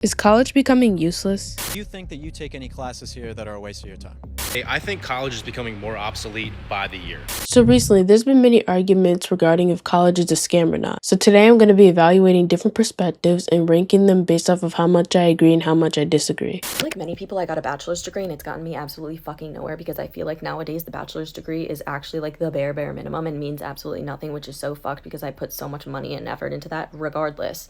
Is college becoming useless? Do you think that you take any classes here that are a waste of your time? Hey, I think college is becoming more obsolete by the year. So recently, there's been many arguments regarding if college is a scam or not. So today I'm going to be evaluating different perspectives and ranking them based off of how much I agree and how much I disagree. Like many people, I got a bachelor's degree and it's gotten me absolutely fucking nowhere because I feel like nowadays the bachelor's degree is actually like the bare minimum and means absolutely nothing, which is so fucked because I put so much money and effort into that regardless.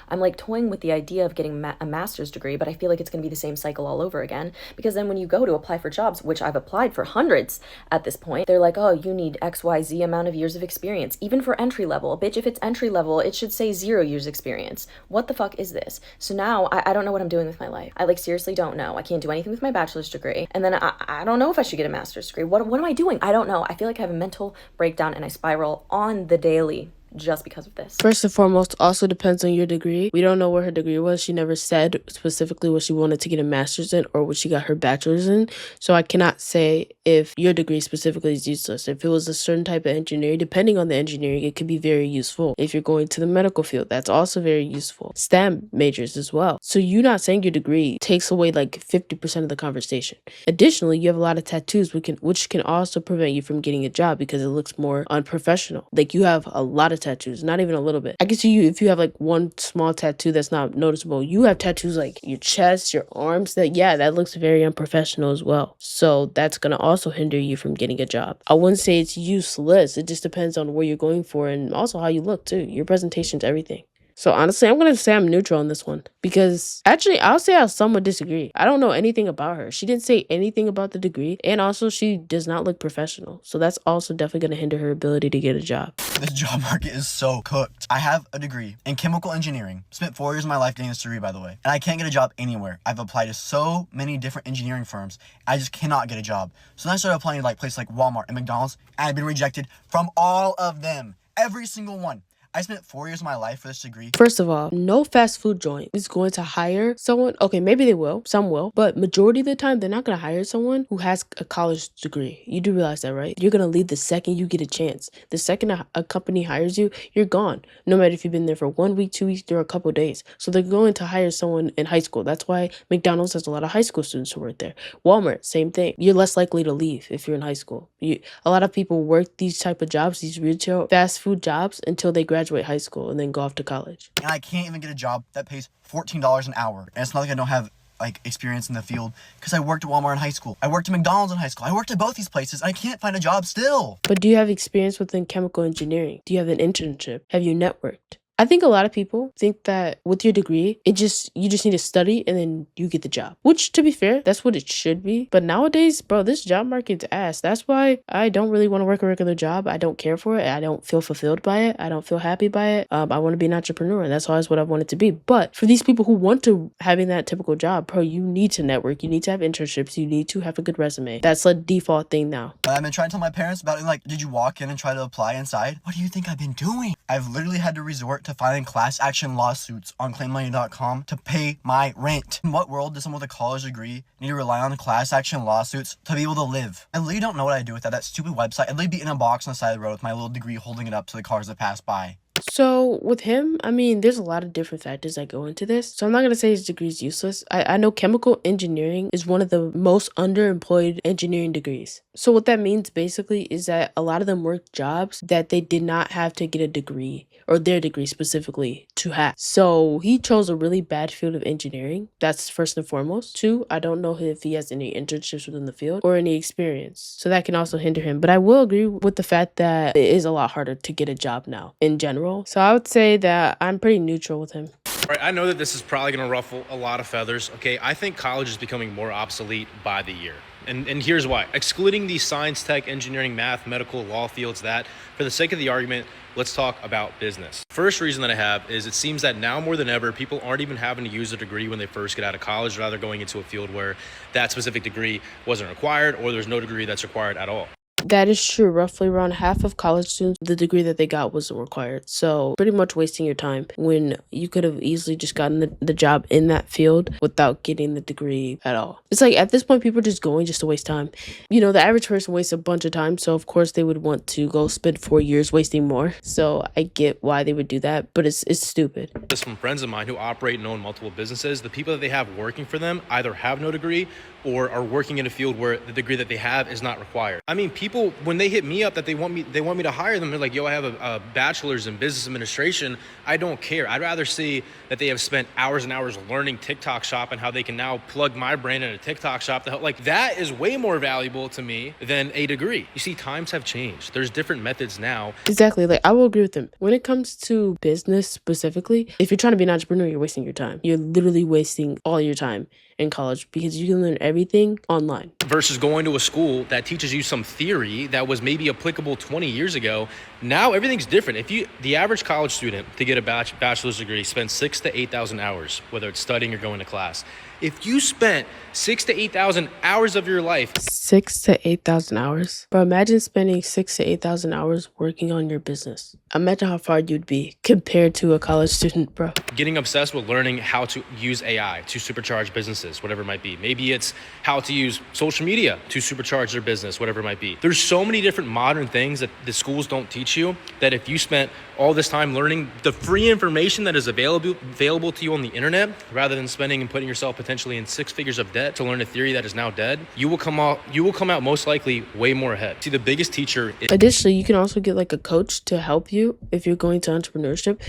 I'm like toying with the idea of getting a master's degree, but I feel like it's going to be the same cycle all over again because then when you go to apply for jobs, which I've applied for hundreds at this point, they're like, oh, you need XYZ amount of years of experience, even for entry level. Bitch, if it's entry level, it should say 0 years experience. What the fuck is this? So now I don't know what I'm doing with my life. I like seriously don't know. I can't do anything with my bachelor's degree. And then I don't know if I should get a master's degree. What am I doing? I don't know. I feel like I have a mental breakdown and I spiral on the daily just because of this. First and foremost, also depends on your degree. We don't know what her degree was. She never said specifically what she wanted to get a master's in or what she got her bachelor's in. So I cannot say if your degree specifically is useless. If it was a certain type of engineering, depending on the engineering, it could be very useful. If you're going to the medical field, that's also very useful. STEM majors as well. So you not saying your degree takes away like 50% of the conversation. Additionally, you have a lot of tattoos which can also prevent you from getting a job because it looks more unprofessional. Like you have a lot of tattoos, not even a little bit. I can see you if you have like one small tattoo that's not noticeable. You have tattoos like your chest, your arms, that looks very unprofessional as well. So that's gonna also hinder you from getting a job. I wouldn't say it's useless. It just depends on where you're going for and also how you look too. Your presentation's everything. So honestly, I'm going to say I'm neutral on this one because actually I'll say I somewhat disagree. I don't know anything about her. She didn't say anything about the degree and also she does not look professional. So that's also definitely going to hinder her ability to get a job. This job market is so cooked. I have a degree in chemical engineering. Spent 4 years of my life getting this degree, by the way. And I can't get a job anywhere. I've applied to so many different engineering firms. I just cannot get a job. So then I started applying to like places like Walmart and McDonald's and I've been rejected from all of them. Every single one. I spent 4 years of my life for this degree. First of all, no fast food joint is going to hire someone. Okay, maybe they will. Some will. But majority of the time, they're not going to hire someone who has a college degree. You do realize that, right? You're going to leave the second you get a chance. The second a company hires you, you're gone. No matter if you've been there for 1 week, 2 weeks, or a couple days. So they're going to hire someone in high school. That's why McDonald's has a lot of high school students who work there. Walmart, same thing. You're less likely to leave if you're in high school. A lot of people work these type of jobs, these retail fast food jobs, until they graduate high school and then go off to college. And I can't even get a job that pays $14 an hour. And it's not like I don't have like experience in the field because I worked at Walmart in high school. I worked at McDonald's in high school. I worked at both these places. And I can't find a job still. But do you have experience within chemical engineering? Do you have an internship? Have you networked? I think a lot of people think that with your degree, you just need to study and then you get the job. Which, to be fair, that's what it should be. But nowadays, bro, this job market's ass. That's why I don't really want to work a regular job. I don't care for it. I don't feel fulfilled by it. I don't feel happy by it. I want to be an entrepreneur, and that's always what I wanted to be. But for these people who want to having that typical job, bro, you need to network. You need to have internships. You need to have a good resume. That's a default thing now. I've been trying to tell my parents about it. Like, did you walk in and try to apply inside? What do you think I've been doing? I've literally had to resort to filing class action lawsuits on claimmoney.com to pay my rent. In what world does someone with a college degree need to rely on class action lawsuits to be able to live? I literally don't know what I do with that stupid website. I'd literally be in a box on the side of the road with my little degree holding it up to the cars that pass by. So with him, I mean, there's a lot of different factors that go into this. So I'm not going to say his degree is useless. I know chemical engineering is one of the most underemployed engineering degrees. So what that means basically is that a lot of them work jobs that they did not have to get a degree or their degree specifically to have. So he chose a really bad field of engineering. That's first and foremost. Two, I don't know if he has any internships within the field or any experience. So that can also hinder him. But I will agree with the fact that it is a lot harder to get a job now in general. So I would say that I'm pretty neutral with him. All right, I know that this is probably going to ruffle a lot of feathers. Okay, I think college is becoming more obsolete by the year. And here's why. Excluding the science, tech, engineering, math, medical, law fields, that, for the sake of the argument, let's talk about business. First reason that I have is it seems that now more than ever, people aren't even having to use a degree when they first get out of college, rather going into a field where that specific degree wasn't required or there's no degree that's required at all. That is true. Roughly around half of college students, the degree that they got wasn't required. So pretty much wasting your time when you could have easily just gotten the job in that field without getting the degree at all. It's like at this point, people are just going just to waste time. You know, the average person wastes a bunch of time. So of course they would want to go spend 4 years wasting more. So I get why they would do that, but it's stupid. This from friends of mine who operate and own multiple businesses. The people that they have working for them either have no degree or are working in a field where the degree that they have is not required. I mean, people, when they hit me up that they want me to hire them, they're like, yo, I have a bachelor's in business administration. I don't care. I'd rather see that they have spent hours and hours learning TikTok shop and how they can now plug my brand in a TikTok shop to help. Like, that is way more valuable to me than a degree. You see, times have changed. There's different methods now. Exactly. Like, I will agree with them. When it comes to business specifically, if you're trying to be an entrepreneur, you're wasting your time. You're literally wasting all your time in college because you can learn everything online. Versus going to a school that teaches you some theory that was maybe applicable 20 years ago. Now everything's different. The average college student to get a bachelor's degree spends 6,000 to 8,000 hours, whether it's studying or going to class. If you spent 6,000 to 8,000 hours of your life, 6,000 to 8,000 hours. But imagine spending 6,000 to 8,000 hours working on your business. Imagine how far you'd be compared to a college student, bro. getting obsessed with learning how to use AI to supercharge businesses, whatever it might be. Maybe it's how to use social media to supercharge their business, whatever it might be. There's so many different modern things that the schools don't teach you that if you spent all this time learning the free information that is available to you on the internet, rather than spending and putting yourself potentially in 6 figures of debt to learn a theory that is now dead, you will come out most likely way more ahead. See, the biggest teacher is— Additionally, you can also get like a coach to help you if you're going to entrepreneurship.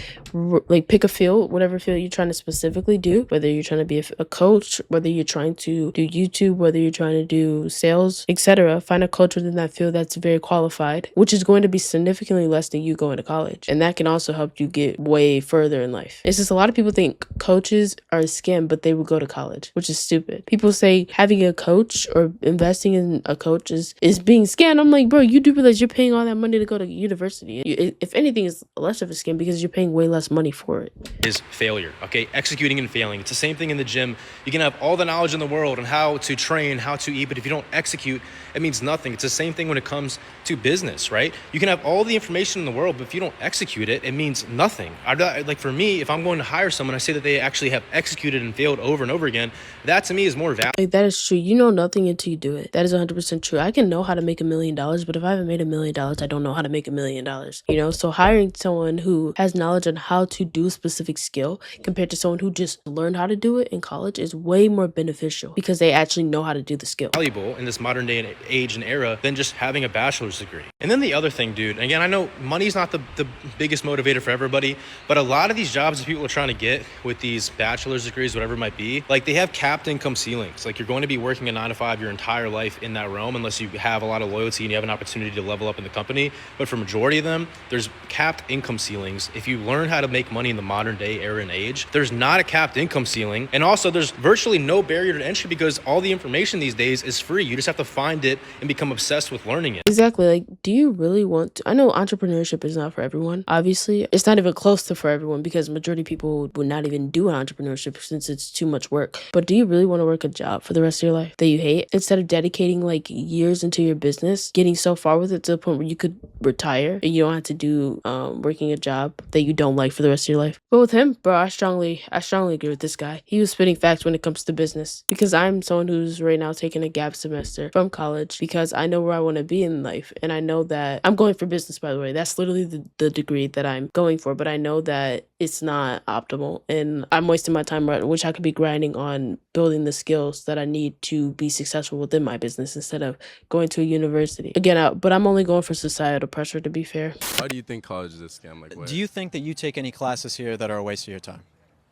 Like pick a field, whatever field you're trying to specifically do, whether you're trying to be a coach, whether you're trying to do YouTube, whether you're trying to do sales, etc. Find a coach within that field that's very qualified, which is going to be significantly less than you going to college. And that can also help you get way further in life. It's just a lot of people think coaches are a scam, but they would go to college, which is stupid. People say having a coach or investing in a coach is being scammed. I'm like, bro, you do realize you're paying all that money to go to university. If anything, is less of a scam because you're paying way less money for it. Is failure, okay? Executing and failing. It's the same thing in the gym. You can have all the knowledge in the world on how to train, how to eat, but if you don't execute, it means nothing. It's the same thing when it comes to business, right? You can have all the information in the world, but if you don't execute it, it means nothing. Like for me, if I'm going to hire someone, I say that they actually have executed and failed over and over again. That to me is more valuable. Like, that is true. You know nothing until you do it. That is 100% true. I can know how to make $1 million, but if I haven't made $1 million, I don't know how to make $1 million. You know, so hiring someone who has knowledge on how to do a specific skill compared to someone who just learned how to do it in college is way more beneficial because they actually know how to do the skill. Valuable in this modern day and age and era than just having a bachelor's degree. And then the other thing, dude, and again, I know money's not the biggest motivator for everybody, but a lot of these jobs that people are trying to get with these bachelor's degrees, whatever it might be, like they have capped income ceilings. Like you're going to be working a 9 to 5 your entire life in that realm unless you have a lot of loyalty and you have an opportunity to level up in the company. But for majority of them, there's capped income ceilings. If you learn how to make money in the modern day era and age, there's not a capped income ceiling. And also there's virtually no barrier to entry because all the information these days is free. You just have to find it and become obsessed with learning it. Exactly. Like, do you really want to? I know entrepreneurship is not for everyone. Obviously, it's not even close to for everyone because majority of people would not even do entrepreneurship since it's too much work. But do you really want to work a job for the rest of your life that you hate? Instead of dedicating like years into your business, getting so far with it to the point where you could retire and you don't have to do working a job that you don't like for the rest of your life. But with him, bro, I strongly agree with this guy. He was spitting facts when it comes to business because I'm someone who's right now taking a gap semester from college because I know where I want to be in life. And I know that I'm going for business, by the way. That's literally the degree that I'm going for. But I know that it's not optimal and I'm wasting my time, which I could be grinding on building the skills that I need to be successful within my business instead of going to a university. Again, but I'm only going for societal pressure, to be fair. Why do you think college is a scam? Like, what? Do you think that you take any classes here that are a waste of your time?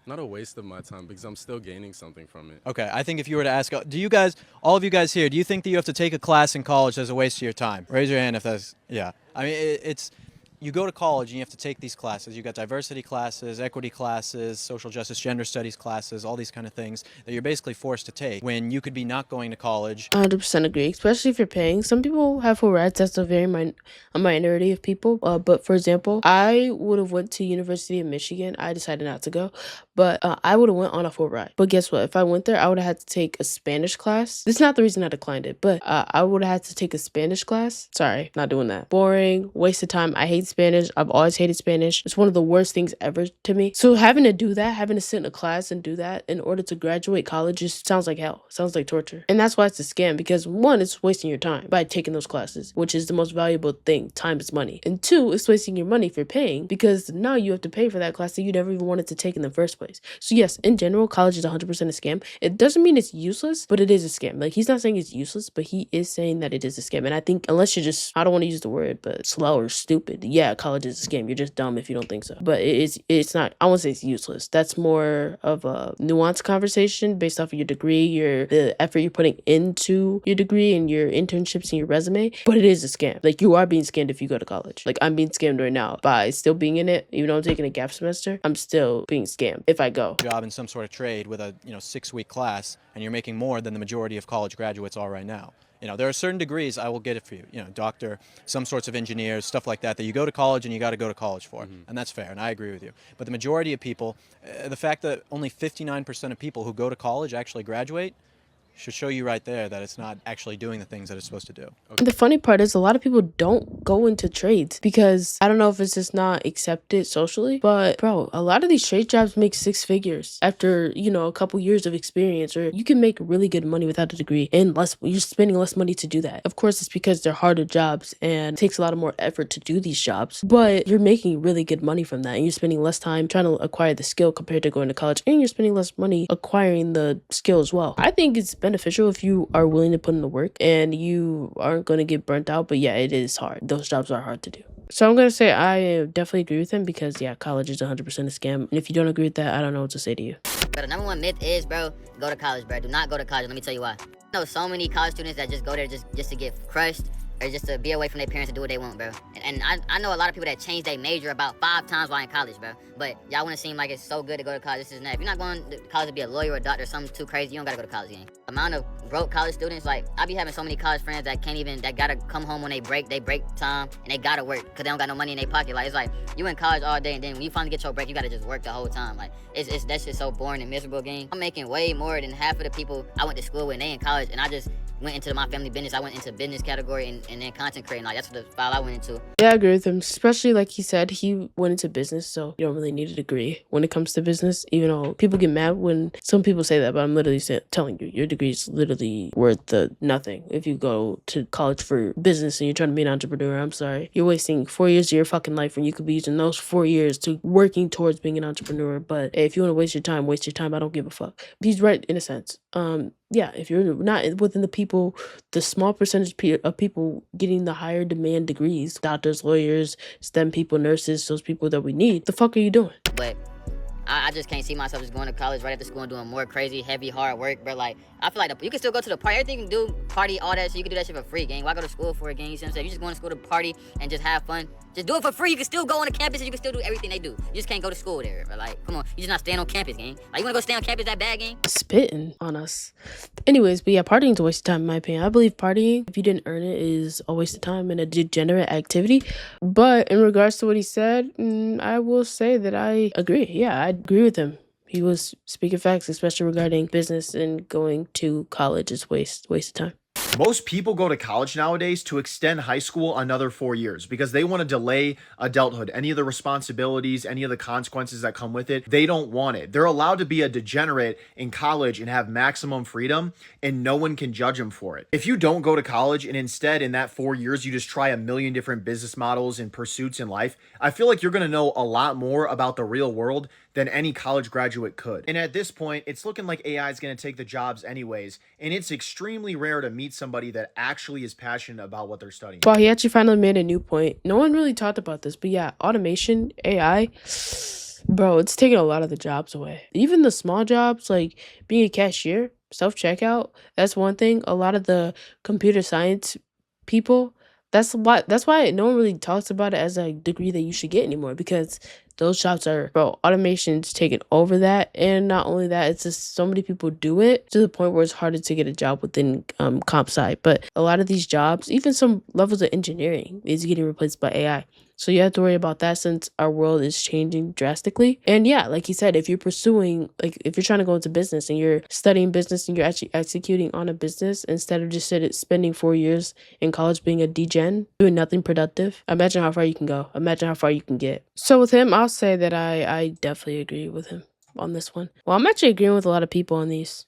Not a waste of my time because I'm still gaining something from it. Okay, I think if you were to ask, all of you guys here, do you think that you have to take a class in college that's a waste of your time? Raise your hand if that's, yeah. I mean, it's, you go to college and you have to take these classes. You've got diversity classes, equity classes, social justice, gender studies classes, all these kind of things that you're basically forced to take when you could be not going to college. 100% agree, especially if you're paying. Some people have full rights. That's a very a minority of people. But for example, I would have went to University of Michigan. I decided not to go. but I would have went on a full ride. But guess what? If I went there, I would have had to take a Spanish class. This is not the reason I declined it, but I would have had to take a Spanish class. Sorry, not doing that. Boring, waste of time. I hate Spanish. I've always hated Spanish. It's one of the worst things ever to me. So having to do that, having to sit in a class and do that in order to graduate college just sounds like hell. Sounds like torture. And that's why it's a scam, because one, it's wasting your time by taking those classes, which is the most valuable thing. Time is money. And two, it's wasting your money if you're paying, because now you have to pay for that class that you never even wanted to take in the first place. So yes, in general, college is 100% a scam. It doesn't mean it's useless, but it is a scam. Like, he's not saying it's useless, but he is saying that it is a scam. And I think unless you're just, I don't want to use the word, but slow or stupid, yeah, college is a scam. You're just dumb if you don't think so. But it's not, I won't say it's useless. That's more of a nuanced conversation based off of your degree, the effort you're putting into your degree and your internships and your resume. But it is a scam. Like, you are being scammed if you go to college. Like, I'm being scammed right now by still being in it. Even though I'm taking a gap semester, I'm still being scammed if I go. Job in some sort of trade with a 6-week class, and you're making more than the majority of college graduates are right now. There are certain degrees I will get it for you. Doctor, some sorts of engineers, stuff like that you go to college and you got to go to college for. And that's fair, and I agree with you. But the majority of people, the fact that only 59% of people who go to college actually graduate should show you right there that it's not actually doing the things that it's supposed to do. Okay. The funny part is a lot of people don't go into trades because I don't know if it's just not accepted socially, but bro, a lot of these trade jobs make 6 figures after, a couple years of experience, or you can make really good money without a degree and you're spending less money to do that. Of course, it's because they're harder jobs and it takes a lot of more effort to do these jobs, but you're making really good money from that and you're spending less time trying to acquire the skill compared to going to college, and you're spending less money acquiring the skill as well. I think it's beneficial if you are willing to put in the work and you aren't going to get burnt out, but yeah, it is hard. Those jobs are hard to do. So I'm going to say I definitely agree with him because yeah, college is 100% a scam. And if you don't agree with that, I don't know what to say to you. But the number one myth is, bro, go to college, bro. Do not go to college. Let me tell you why. I know so many college students that just go there just to get crushed or just to be away from their parents and do what they want, bro. And I know a lot of people that change their major about 5 times while in college, bro. But y'all want to seem like it's so good to go to college. This is not. If you're not going to college to be a lawyer or a doctor or something too crazy, you don't gotta go to college again. Amount of broke college students, like I be having so many college friends that gotta come home when they break time and they gotta work because they don't got no money in their pocket. Like, it's like you in college all day and then when you finally get your break, you gotta just work the whole time. Like, that's just so boring and miserable, game. I'm making way more than half of the people I went to school with and they in college, and I just went into my family business. I went into business category and then content creating. Like, that's the file I went into. Yeah, I agree with him. Especially like he said, he went into business, so you don't really need a degree when it comes to business. Even though people get mad when some people say that, but I'm literally telling you, your degree is literally worth nothing. If you go to college for business and you're trying to be an entrepreneur, I'm sorry, you're wasting 4 years of your fucking life when you could be using those 4 years to working towards being an entrepreneur. But hey, if you want to waste your time, waste your time. I don't give a fuck. He's right in a sense. Yeah, if you're not within the small percentage of people getting the higher demand degrees, doctors, lawyers, STEM people, nurses, those people that we need, the fuck are you doing? But I just can't see myself just going to college right after school and doing more crazy, heavy, hard work, bro. Like, I feel like you can still go to the party. Everything you can do, party, all that shit. You can do that shit for free, gang. Why go to school for it, gang? You see what I'm saying? You just going to school to party and just have fun. Just do it for free. You can still go on the campus and you can still do everything they do. You just can't go to school there, bro. Like, come on. You just not staying on campus, gang. Like, you want to go stay on campus that bad, gang? Spitting on us. Anyways, but yeah, partying is a waste of time in my opinion. I believe partying, if you didn't earn it, is a waste of time and a degenerate activity. But in regards to what he said, I will say that I agree. Yeah, I agree with him. He was speaking facts, especially regarding business, and going to college is waste of time. Most people go to college nowadays to extend high school another 4 years because they want to delay adulthood. Any of the responsibilities, any of the consequences that come with it, they don't want it. They're allowed to be a degenerate in college and have maximum freedom, and no one can judge them for it. If you don't go to college and instead in that 4 years you just try a million different business models and pursuits in life, I feel like you're going to know a lot more about the real world than any college graduate could. And at this point, it's looking like AI is going to take the jobs anyways, and it's extremely rare to meet somebody that actually is passionate about what they're studying. Wow, he actually finally made a new point. No one really talked about this, but yeah, automation, AI, bro, it's taking a lot of the jobs away. Even the small jobs, like being a cashier, self-checkout, that's one thing. A lot of the computer science people, that's why no one really talks about it as a degree that you should get anymore, because those jobs are, bro, automation's taking over that. And not only that, it's just so many people do it to the point where it's harder to get a job within comp sci. But a lot of these jobs, even some levels of engineering, is getting replaced by AI. So you have to worry about that since our world is changing drastically. And yeah, like he said, if you're pursuing, like if you're trying to go into business and you're studying business and you're actually executing on a business instead of just spending 4 years in college being a degen, doing nothing productive, imagine how far you can go. Imagine how far you can get. So with him, I'll say that I definitely agree with him on this one. Well, I'm actually agreeing with a lot of people on these.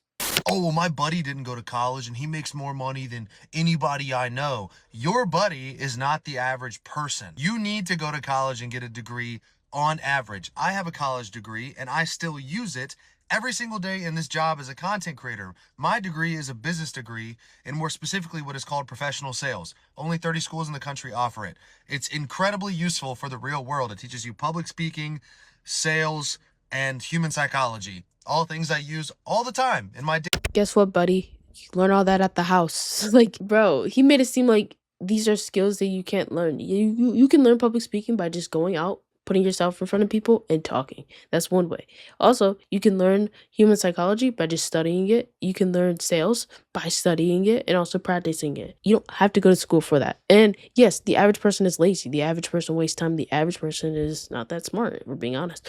Oh, well, my buddy didn't go to college and he makes more money than anybody I know. Your buddy is not the average person. You need to go to college and get a degree on average. I have a college degree and I still use it every single day in this job as a content creator. My degree is a business degree, and more specifically what is called professional sales. Only 30 schools in the country offer it. It's incredibly useful for the real world. It teaches you public speaking, sales, and human psychology. All things I use all the time in my day. Guess what, buddy? You learn all that at the house. Like, bro, he made it seem like these are skills that you can't learn. You can learn public speaking by just going out, putting yourself in front of people and talking. That's one way. Also, you can learn human psychology by just studying it. You can learn sales by studying it and also practicing it. You don't have to go to school for that. And yes, the average person is lazy. The average person wastes time. The average person is not that smart, if we're being honest.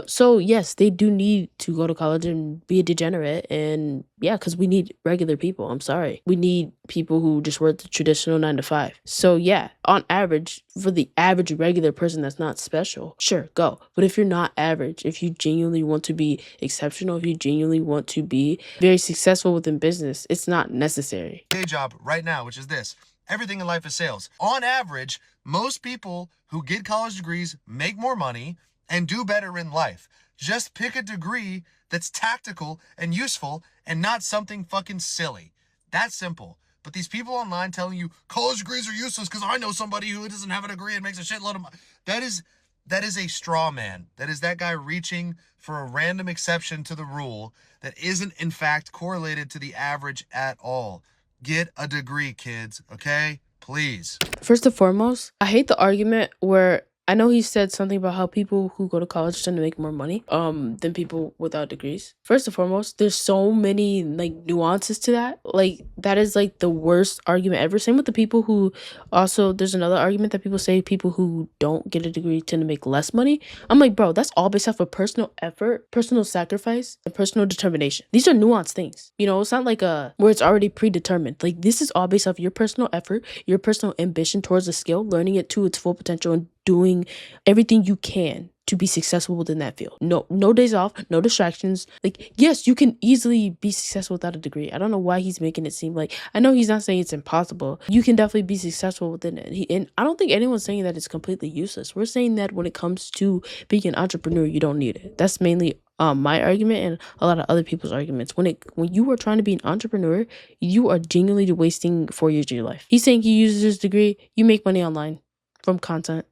So yes, they do need to go to college and be a degenerate. And yeah, because we need regular people. I'm sorry. We need people who just work the traditional 9 to 5. So yeah, on average, for the average regular person that's not special, sure, go. But if you're not average, if you genuinely want to be exceptional, if you genuinely want to be very successful within business, it's not necessary. Day job right now, which is this. Everything in life is sales. On average, most people who get college degrees make more money and do better in life. Just pick a degree that's tactical and useful and not something fucking silly. That's simple. But these people online telling you college degrees are useless because I know somebody who doesn't have a degree and makes a shitload of money. That is a straw man. That is that guy reaching for a random exception to the rule that isn't in fact correlated to the average at all. Get a degree, kids, okay? Please. First and foremost, I hate the argument where I know he said something about how people who go to college tend to make more money than people without degrees. First and foremost, there's so many like nuances to that. Like that is like the worst argument ever. Same with the people who also, there's another argument that people say people who don't get a degree tend to make less money. I'm like, bro, that's all based off of personal effort, personal sacrifice, and personal determination. These are nuanced things. You know, it's not like where it's already predetermined. Like this is all based off your personal effort, your personal ambition towards a skill, learning it to its full potential, and doing everything you can to be successful within that field. No days off, no distractions. Like, yes, you can easily be successful without a degree. I don't know why he's making it seem like, I know he's not saying it's impossible. You can definitely be successful within it. And I don't think anyone's saying that it's completely useless. We're saying that when it comes to being an entrepreneur, you don't need it. That's mainly my argument and a lot of other people's arguments. When you are trying to be an entrepreneur, you are genuinely wasting 4 years of your life. He's saying he uses his degree. You make money online from content.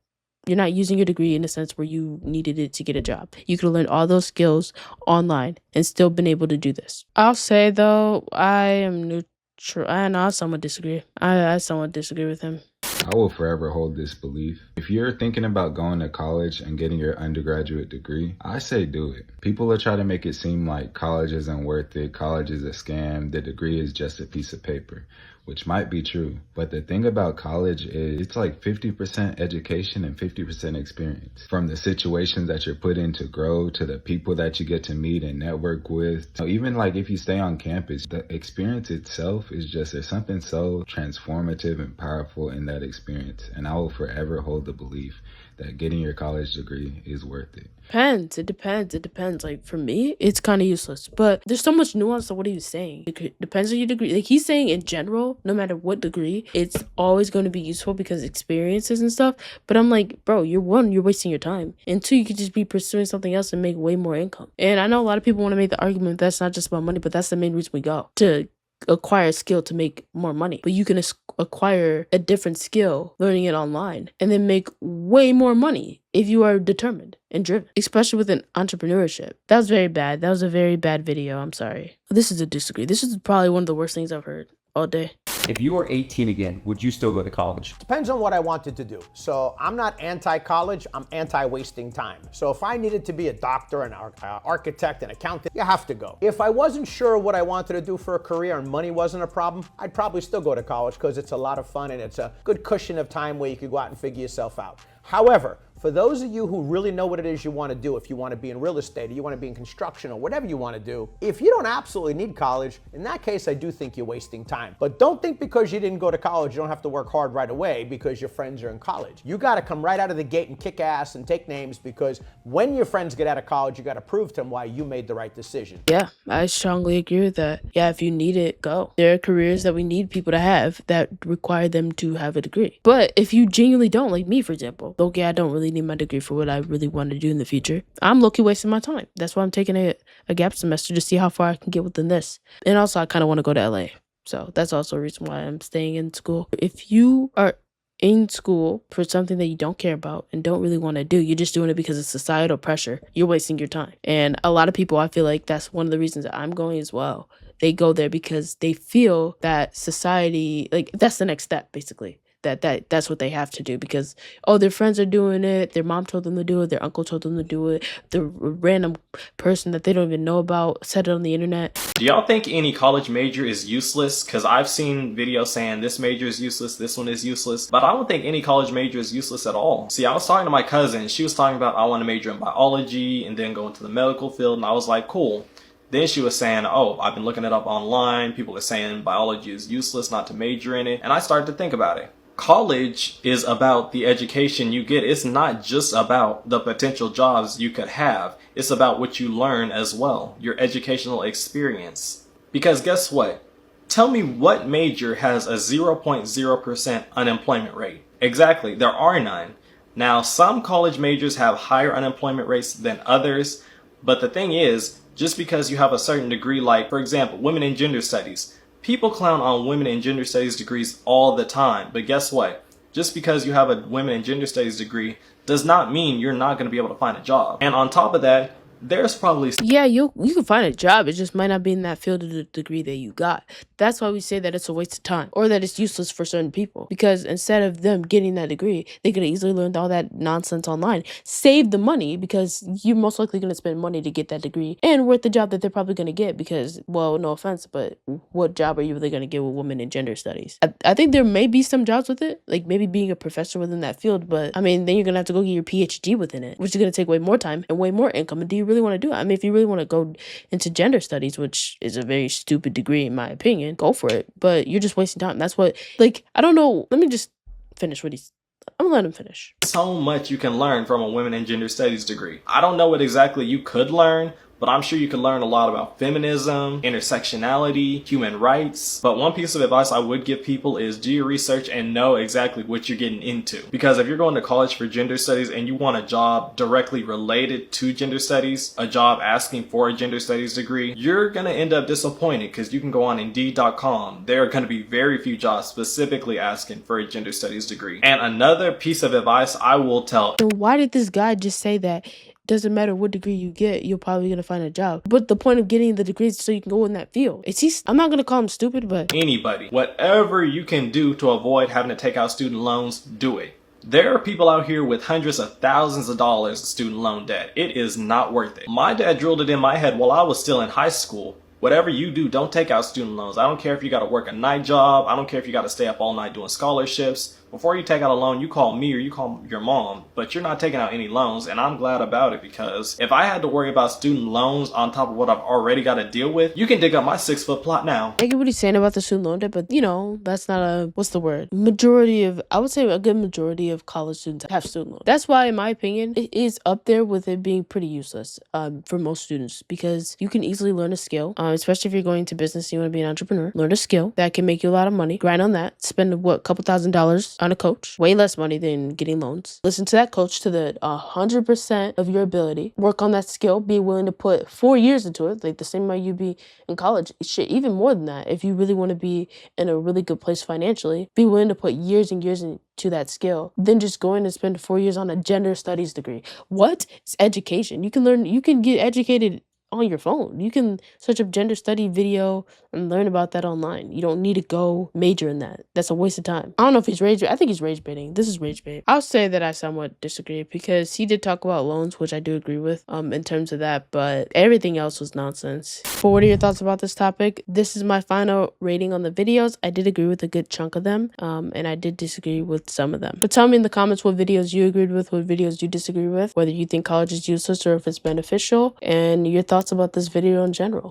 You're not using your degree in a sense where you needed it to get a job. You could have learned all those skills online and still been able to do this. I'll say though, I am neutral. I somewhat disagree. I somewhat disagree with him. I will forever hold this belief. If you're thinking about going to college and getting your undergraduate degree, I say do it. People are trying to make it seem like college isn't worth it, college is a scam, the degree is just a piece of paper, which might be true. But the thing about college is it's like 50% education and 50% experience. From the situations that you're put in to grow, to the people that you get to meet and network with. So even like if you stay on campus, the experience itself is just, there's something so transformative and powerful in that experience. And I will forever hold the belief that getting your college degree is worth it. It depends. Like for me, it's kind of useless. But there's so much nuance to what he was saying. It depends on your degree. Like he's saying in general, no matter what degree, it's always going to be useful because experiences and stuff. But I'm like, bro, you're wasting your time. And two, you could just be pursuing something else and make way more income. And I know a lot of people want to make the argument that's not just about money, but that's the main reason we go to acquire a skill to make more money. But you can acquire a different skill learning it online and then make way more money if you are determined and driven, especially with an entrepreneurship. That was very bad. That was a very bad video. I'm sorry. This is a disagree. This is probably one of the worst things I've heard all day. If you were 18 again, would you still go to college? Depends on what I wanted to do. So I'm not anti-college, I'm anti-wasting time. So if I needed to be a doctor, an architect, an accountant, you have to go. If I wasn't sure what I wanted to do for a career and money wasn't a problem, I'd probably still go to college because it's a lot of fun and it's a good cushion of time where you could go out and figure yourself out. However, for those of you who really know what it is you want to do, if you want to be in real estate or you want to be in construction or whatever you want to do, if you don't absolutely need college, in that case, I do think you're wasting time. But don't think because you didn't go to college, you don't have to work hard right away because your friends are in college. You got to come right out of the gate and kick ass and take names, because when your friends get out of college, you got to prove to them why you made the right decision. Yeah, I strongly agree with that. Yeah, if you need it, go. There are careers that we need people to have that require them to have a degree. But if you genuinely don't, like me, for example, okay, I don't really need my degree for what I really want to do in the future. I'm low-key wasting my time. That's why I'm taking a gap semester to see how far I can get within this. And also, I kind of want to go to LA. So that's also a reason why I'm staying in school. If you are in school for something that you don't care about and don't really want to do, you're just doing it because of societal pressure, you're wasting your time. And a lot of people, I feel like that's one of the reasons that I'm going as well. They go there because they feel that society, like, that's the next step, basically. That's what they have to do because, oh, their friends are doing it, their mom told them to do it, their uncle told them to do it, the random person that they don't even know about said it on the internet. Do y'all think any college major is useless? Because I've seen videos saying this major is useless, this one is useless, but I don't think any college major is useless at all. See, I was talking to my cousin, she was talking about I want to major in biology and then go into the medical field, and I was like, cool. Then she was saying, oh, I've been looking it up online, people are saying biology is useless, not to major in it, and I started to think about it. College is about the education you get. It's not just about the potential jobs you could have. It's about what you learn as well, your educational experience. Because guess what? Tell me what major has a 0.0% unemployment rate. Exactly, there are none. Now, some college majors have higher unemployment rates than others, but the thing is, just because you have a certain degree, like, for example, women in gender studies, people clown on women in gender studies degrees all the time, but guess what? Just because you have a women in gender studies degree does not mean you're not going to be able to find a job. And on top of that, there's probably... Yeah, you can find a job. It just might not be in that field of the degree that you got. That's why we say that it's a waste of time or that it's useless for certain people. Because instead of them getting that degree, they could have easily learned all that nonsense online. Save the money because you're most likely going to spend money to get that degree and worth the job that they're probably going to get because, well, no offense, but what job are you really going to get with women in gender studies? I think there may be some jobs with it, like maybe being a professor within that field, but I mean, then you're going to have to go get your PhD within it, which is going to take way more time and way more income. And do you really want to do it? I mean, if you really want to go into gender studies, which is a very stupid degree in my opinion, go for it. But you're just wasting time. That's what, like, I don't know. Let me just finish what I'm gonna let him finish. So much you can learn from a women in gender studies degree. I don't know what exactly you could learn, but I'm sure you can learn a lot about feminism, intersectionality, human rights. But one piece of advice I would give people is do your research and know exactly what you're getting into. Because if you're going to college for gender studies and you want a job directly related to gender studies, a job asking for a gender studies degree, you're going to end up disappointed because you can go on Indeed.com. There are going to be very few jobs specifically asking for a gender studies degree. And another piece of advice I will tell... Why did this guy just say that? Doesn't matter what degree you get, you're probably going to find a job. But the point of getting the degree is so you can go in that field. I'm not going to call him stupid, but... Anybody, whatever you can do to avoid having to take out student loans, do it. There are people out here with hundreds of thousands of dollars in student loan debt. It is not worth it. My dad drilled it in my head while I was still in high school. Whatever you do, don't take out student loans. I don't care if you got to work a night job. I don't care if you got to stay up all night doing scholarships. Before you take out a loan, you call me or you call your mom, but you're not taking out any loans, and I'm glad about it because if I had to worry about student loans on top of what I've already got to deal with, you can dig up my 6-foot plot now. I get what he's saying about the student loan debt, but you know, that's not a, what's the word? I would say a good majority of college students have student loans. That's why, in my opinion, it is up there with it being pretty useless for most students because you can easily learn a skill, especially if you're going to business and you want to be an entrepreneur. Learn a skill that can make you a lot of money, grind on that, spend a couple $1,000s on a coach, way less money than getting loans. Listen to that coach to the 100% of your ability. Work on that skill. Be willing to put 4 years into it, like the same way you'd be in college. Shit, even more than that. If you really want to be in a really good place financially, be willing to put years and years into that skill. Then just going to spend 4 years on a gender studies degree. What? It's education. You can get educated on your phone. You can search up gender study video and learn about that online. You don't need to go major in that. That's a waste of time. I don't know if he's rage. I think he's rage baiting. This is rage bait. I'll say that I somewhat disagree because he did talk about loans, which I do agree with in terms of that, but everything else was nonsense. But what are your thoughts about this topic? This is my final rating on the videos. I did agree with a good chunk of them, and I did disagree with some of them. But tell me in the comments what videos you agreed with, what videos you disagree with, whether you think college is useless or if it's beneficial, and your thoughts about this video in general.